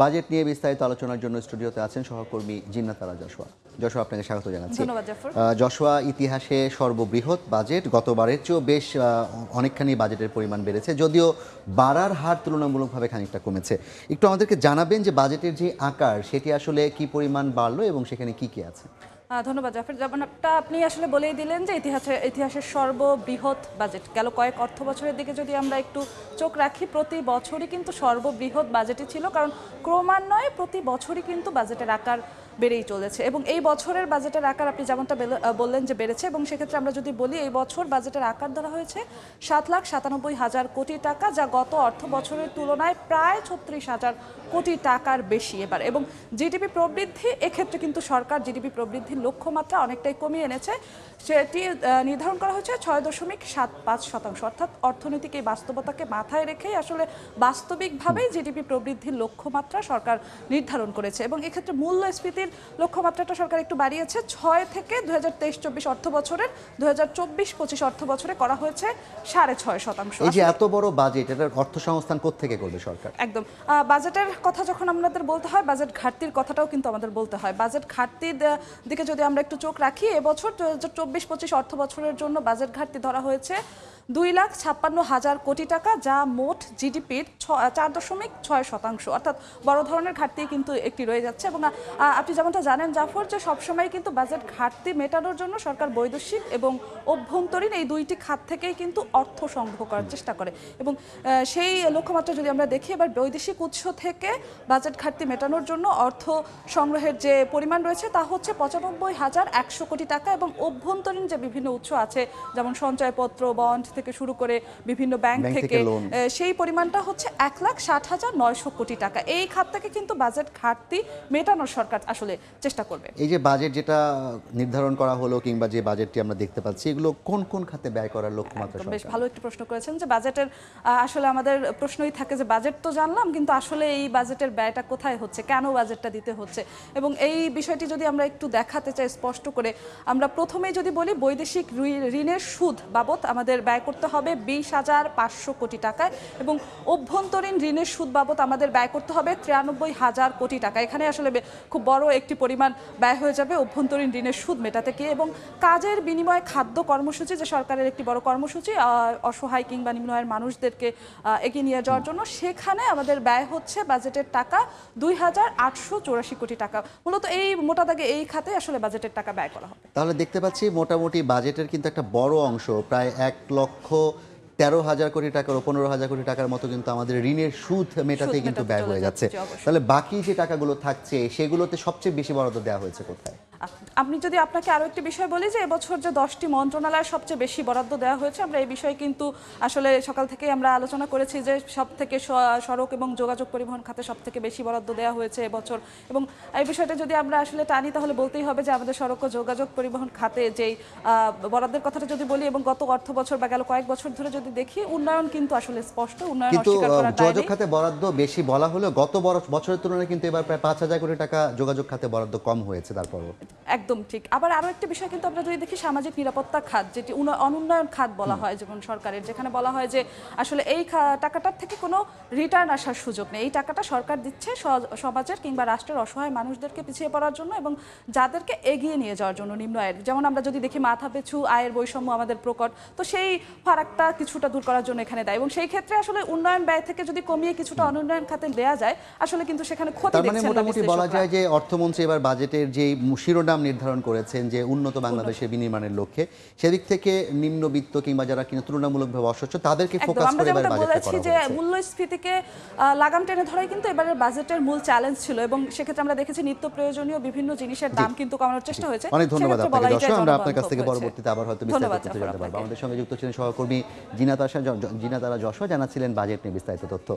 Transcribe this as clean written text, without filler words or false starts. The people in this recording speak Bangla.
বাজেট নিয়ে বিস্তারিত আলোচনার জন্য স্টুডিওতে আছেন সহকর্মী জিন্নাত আরা যশোয়া। যশোয়া, আপনাকে স্বাগত জানাচ্ছি। ধন্যবাদ জাফর। যশোয়া, ইতিহাসে সর্ববৃহৎ বাজেট, গতবারের চেয়েও বেশ অনেকখানি বাজেটের পরিমাণ বেড়েছে, যদিও বাড়ার হার তুলনামূলকভাবে খানিকটা কমেছে। একটু আমাদেরকে জানাবেন যে বাজেটের যে আকার সেটি আসলে কি পরিমাণ বাড়লো এবং সেখানে কি কি আছে? ধন্যবাদ জাফর। যেমনটা আপনি আসলে বলেই দিলেন যে ইতিহাসের সর্ববৃহৎ বাজেট। গেল কয়েক অর্থ বছরের দিকে যদি আমরা একটু চোখ রাখি, প্রতি বছরই কিন্তু সর্ববৃহৎ বাজেটই ছিল, কারণ ক্রমান্বয়ে প্রতি বছরই কিন্তু বাজেটের আকার বেড়েই চলেছে। এবং এই বছরের বাজেটের আকার আপনি যেমনটা বললেন যে বেড়েছে, এবং সেক্ষেত্রে আমরা যদি বলি এই বছর বাজেটের আকার ধরা হয়েছে 7,97,000 কোটি টাকা, যা গত অর্থ বছরের তুলনায় প্রায় 36,000 কোটি টাকার বেশি এবার। এবং জিডিপি প্রবৃদ্ধি, এক্ষেত্রে কিন্তু সরকার জিডিপি প্রবৃদ্ধির লক্ষ্যমাত্রা অনেকটাই কমিয়ে এনেছে। সেটি নির্ধারণ করা হয়েছে 6.75%, অর্থাৎ অর্থনৈতিক এই বাস্তবতাকে মাথায় রেখেই আসলে বাস্তবিকভাবেই জিডিপি প্রবৃদ্ধির লক্ষ্যমাত্রা সরকার নির্ধারণ করেছে। এবং এক্ষেত্রে মূল্যস্ফীতির লক্ষ্যমাত্রাটা সরকার একটু বাড়িয়েছে 6 থেকে 2023-24 অর্থ বছরের 2024-25 অর্থ বছরে করা হয়েছে 6.5%। এই যে এত বড় বাজেট, এটার অর্থ সংস্থান কোত্থেকে করবে সরকার? একদম। বাজেটের কথা যখন আমাদের বলতে হয়, বাজেট ঘাটতির কথাটাও কিন্তু আমাদের বলতে হয়। বাজেট ঘাটতির দিকে যদি আমরা একটু চোখ রাখি, এবছর 2024-25 অর্থ বছরের জন্য বাজেট ঘাটতি ধরা হয়েছে 2,56,000 কোটি টাকা, যা মোট জিডিপির 4.6%, অর্থাৎ বড় ধরনের ঘাটতি কিন্তু একটি রয়ে যাচ্ছে। এবং আপনি যেমনটা জানেন জাফর, যে সবসময় কিন্তু বাজেট ঘাটতি মেটানোর জন্য সরকার বৈদেশিক এবং অভ্যন্তরীণ এই দুইটি খাত থেকেই কিন্তু অর্থ সংগ্রহ করার চেষ্টা করে। এবং সেই লক্ষ্যমাত্রা যদি আমরা দেখি, এবার বৈদেশিক উৎস থেকে বাজেট ঘাটতি মেটানোর জন্য অর্থ সংগ্রহের যে পরিমাণ রয়েছে তা হচ্ছে 95,100 কোটি টাকা, এবং অভ্যন্তরীণ যে বিভিন্ন উৎস আছে, যেমন সঞ্চয়পত্র, বন্ড থেকে শুরু করে বিভিন্ন ব্যাংক থেকে, সেই পরিমাণটা হচ্ছে 1,60,900 কোটি টাকা। এই খাত থেকে কিন্তু বাজেট ঘাটতি মেটানোর সরকার আসলে চেষ্টা করবে। এই যে বাজেট যেটা নির্ধারণ করা হলো কিংবা যে বাজেটটি আমরা দেখতে পাচ্ছি, এগুলো কোন কোন খাতে ব্যয় করার লক্ষ্যমাত্রা? বেশ ভালো একটি প্রশ্ন করেছেন যে বাজেটের আসলে আমাদের প্রশ্নই থাকে যে বাজেট তো জানলাম, কিন্তু আসলে এই বাজেটের ব্যয়টা কোথায় হচ্ছে, কেন বাজেটটা দিতে হচ্ছে। এবং এই বিষয়টি যদি আমরা একটু দেখাতে চাই স্পষ্ট করে, আমরা প্রথমেই যদি বলি বৈদেশিক ঋণের সুদ বাবদ আমাদের ব্যয় করতে হবে 20,500 কোটি টাকায়, এবং অভ্যন্তরীণ ঋণের সুদ বাবদ আমাদের ব্যয় করতে হবে 93,000 কোটি টাকা। এখানে আসলে খুব বড় একটি পরিমাণ ব্যয় হয়ে যাবে অভ্যন্তরীণ ঋণের সুদ মেটাতে গিয়ে। এবং কাজের বিনিময়ে খাদ্য কর্মসূচি, যে সরকারের একটি বড় কর্মসূচি অসহায় কিংবা নিম্ন আয়ের মানুষদেরকে এগিয়ে নিয়ে যাওয়ার জন্য, সেখানে আমাদের ব্যয় হচ্ছে বাজেটের টাকা 2,884 কোটি টাকা। মূলত এই মোটা দাগে এই খাতে আসলে বাজেটের টাকা ব্যয় করা হবে। তাহলে দেখতে পাচ্ছি মোটামুটি বাজেটের কিন্তু একটা বড় অংশ, প্রায় 1,13,000 কোটি টাকার ও 15,000 কোটি টাকার মতো কিন্তু আমাদের ঋণের সুদ মেটাতে কিন্তু ব্যয় হয়ে যাচ্ছে। তাহলে বাকি যে টাকাগুলো থাকছে সেগুলোতে সবচেয়ে বেশি বরাদ্দ দেওয়া হয়েছে কোথায়? আপনি যদি আপনাকে আরো একটি বিষয় বলি, যে এবছর যে 10টি মন্ত্রণালয় সবচেয়ে বেশি বরাদ্দ দেওয়া হয়েছে, আমরা এই বিষয়ে কিন্তু আসলে সকাল থেকে আমরা আলোচনা করেছি যে সব থেকে সড়ক এবং যোগাযোগ পরিবহন খাতে সব থেকে বেশি বরাদ্দ দেওয়া হয়েছে এবছর। এবং এই বিষয়টা যদি আমরা আসলে টানি, তাহলে বলতেই হবে যে আমাদের সড়ক ও যোগাযোগ পরিবহন খাতে যেই বরাদ্দের কথাটা যদি বলি, এবং গত অর্থ বছর বা গেল কয়েক বছর ধরে যদি দেখি, উন্নয়ন কিন্তু আসলে স্পষ্ট, উন্নয়ন অস্বীকার করার কিন্তু যোগাযোগ খাতে বরাদ্দ বেশি বলা হলেও গত বছরের তুলনায় কিন্তু এবার প্রায় 5,000 কোটি টাকা যোগাযোগ খাতে বরাদ্দ কম হয়েছে। তারপরও একদম ঠিক। আবার আরো একটি বিষয় কিন্তু আমরা যদি দেখি, সামাজিক নিরাপত্তা খাত, যেটি অনুন্নয়ন খাত বলা হয় যেমন সরকারের, যেখানে বলা হয় যে আসলে এই টাকাটার থেকে কোনো রিটার্ন আসার সুযোগ নেই। এই টাকাটা সরকার দিচ্ছে সমাজের কিংবা রাষ্ট্রের অসহায় মানুষদেরকে পিছিয়ে পড়ার জন্য এবং যাদেরকে এগিয়ে নিয়ে যাওয়ার জন্য, নিম্ন আয়ের। যেমন আমরা যদি দেখি মাথা পিছু আয়ের বৈষম্য আমাদের প্রকট, তো সেই ফারাকটা কিছুটা দূর করার জন্য এখানে দেয়। এবং সেই ক্ষেত্রে আসলে উন্নয়ন ব্যয় থেকে যদি কমিয়ে কিছুটা অনুন্নয়ন খাতে দেওয়া যায়, আসলে কিন্তু সেখানে ক্ষতি দেখছেন না। মোটামুটি বলা যায় যে অর্থমন্ত্রী এবার বাজেটের যে শিরোনাম নির্ধারণ করেছেন যে উন্নত বাংলাদেশের বিনির্মাণের লক্ষ্যে, সেদিক থেকে নিম্নবিত্ত কিংবা যারা কিনা তুলনামূলকভাবে অসচ্ছল তাদেরকে ফোকাস করে এবার বাজেটটা করা হয়েছে। যে মূল্যস্ফীতিকে লাগাম টেনে ধরাই কিন্তু এবারের বাজেটের মূল চ্যালেঞ্জ ছিল, এবং সেক্ষেত্রে আমরা দেখেছি নিত্য প্রয়োজনীয় বিভিন্ন জিনিসের দাম কিন্তু কমানোর চেষ্টা হয়েছে। অনেক ধন্যবাদ আপনাকে দর্শক, আমরা আপনার কাছ থেকে পরবর্তীতে আবার হয়তো বিস্তারিত তথ্য জানতে পারবো। আমাদের সঙ্গে যুক্ত ছিলেন সহকর্মী জিনাত আরা যশোয়া, জানাচ্ছিলেন বাজেট নিয়ে বিস্তারিত তথ্য।